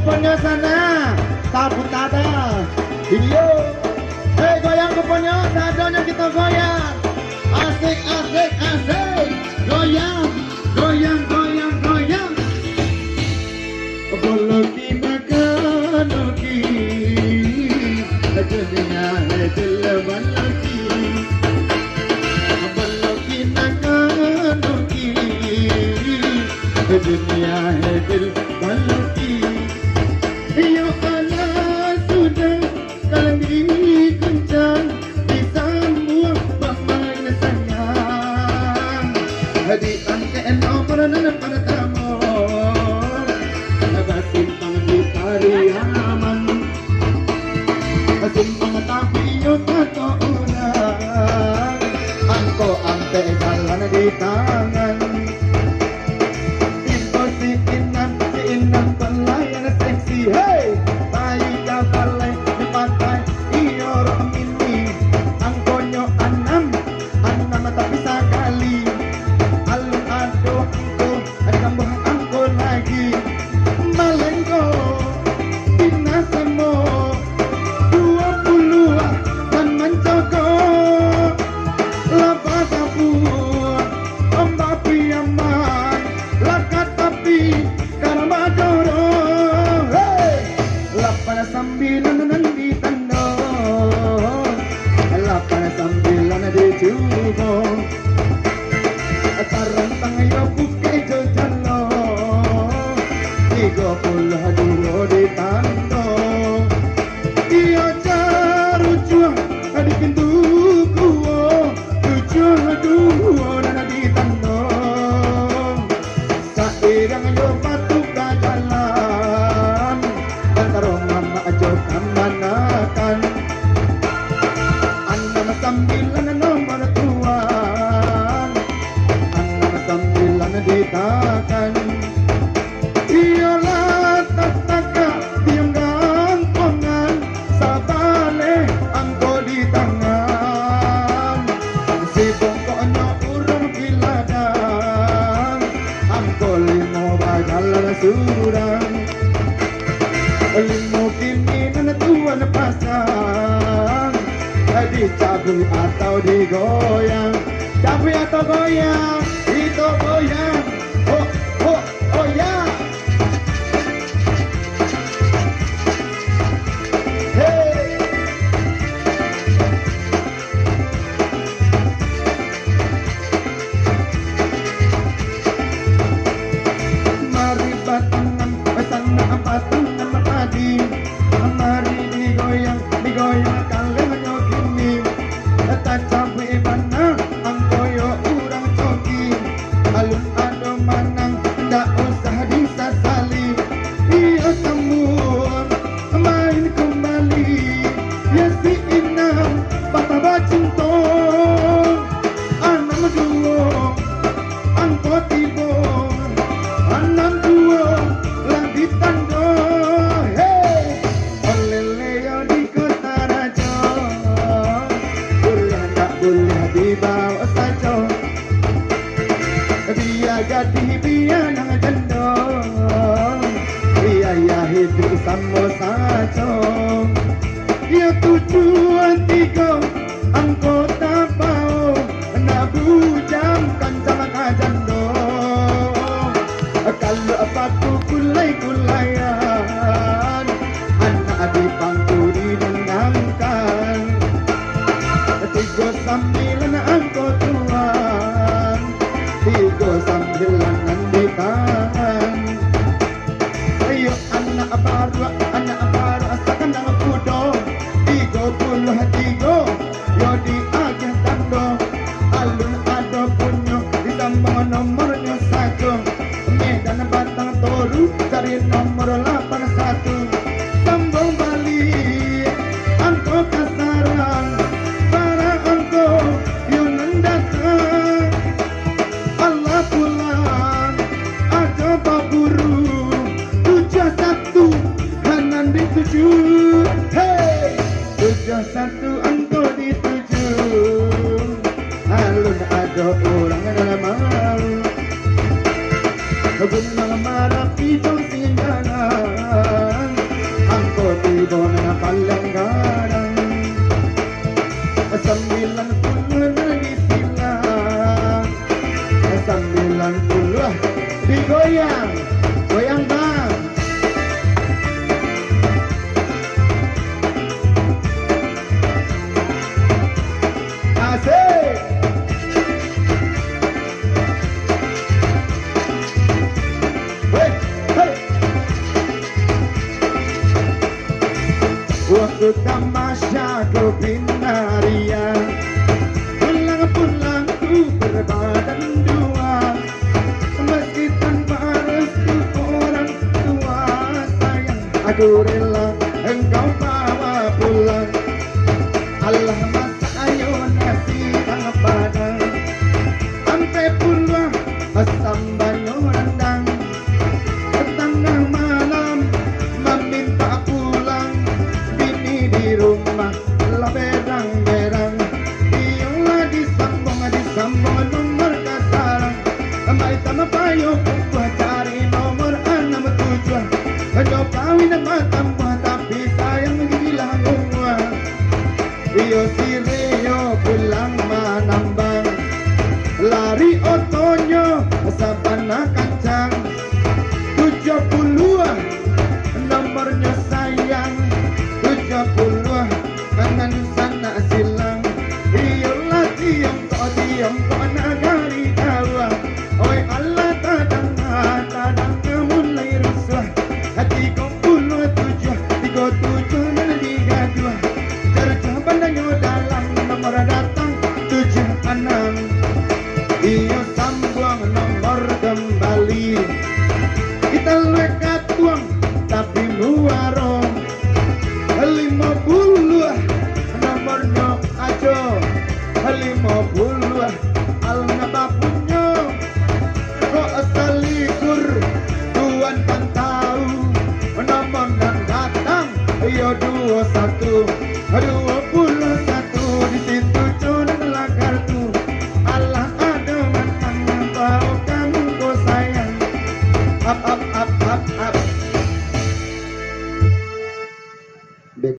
kuponnya sana. Sabun tata. Video. Hei goyang kuponnya, dadanya kita goyang. Asik, asik, asik. Goyang, goyang, goyang, goyang. Boloki nakanoki. Dunia hai dil baloki. Boloki nakanoki. Dunia hai dil baloki. Yo Allah sudah kalian dikencang disambung bermain sayang. Hadi angkean operan pada tamu. Agak simpang di Pariaman. Simpang tapi yo kata orang. Angko ampe jalan di tangan. Hey, bayi kapalai dipakai iyo ini angkonyo anam tapi sekali alun ado angko tambah angko lagi malengko dinas semo 20 dan mencoko lepas sapun ombak piaman lakat tapi karma doro. Sambilan di tandon, lapan sambilan di jubong, tarantang yo buke jojalo, 32 di tandon, iyo carujuang di pintu kuo, 72 nana di tandon, sairang yo batu kajalan, antarong ajo kamanakan anam sambilan nomor tuan anam sambilan ditakan iyalah tataka diam gantongan sabale angko di tangan si bongkoknya urung kiladang angko limo bagal surang limo kini tuan pasang dicabut atau digoyang, cabut atau goyang, itu goyang, oh oh oh ya. Hey, mari batangan sana batangan padi. Mari digoyang, digoyang kalian yo kini. Tak capek mana angkoyo urang coki. Alun ado manang ndak usah disasali. Iyo semua main kembali. Ya si inam patah bacinto. Anam duo angko tibo. Anam duo lagi tando. Dibawa saja dia gadih dia nang jendong dia ya hidup sama saja dia tujuan tiga anggota bau nak bujang kancang jendong kalau apa tu kulai-kulayan anak di pangku didendangkan tiga sambilan angko tuan, tiga sambilan di tangan. Ayo anak baru asakan nama kudo, 33 yo di agen tando, alun ado punyo ditambah nomornya 1, Medan Batang Toru cari nomor 81, sambung balik angko kasaran. Hey, 71 angko di 7. Alun ada orang dalam malam. Gunung marah hijau singgana. 90 digoyang, goyang bang. Asik. Hei, hei. Waktu tamasya ke Binaria, pulang-pulang ku berbadan dua, meski tanpa restu orang tua. Sayang, aku rela engkau bawa pulang. Allah masak ayo nasi tang padang, sampai pulang asam banyu rendang. Tengah malam meminta pulang, bini di rumah lah berang-berang. Iyalah disambung nomor kasarang, sampai sama payo buat cari nomor 67. Kau kawin sama tambah tapi sayang hilang gua. Iyo si Rio pulang manambang, lari otonya sabana kancang. 70 nomornya sayang, 70 kangen sana silang. Iyalah tiang kau nagari dawa. Oi Allah tadang mulai rusuh. Hati kau 37 dan 32. Cerca pandangnya dalam nomor datang 76. Iyo sambung nomor kembali. Kita lekat tuang tapi muarong 50 nomornya aja 50 alna bapunya kok asal likur tuan pantai.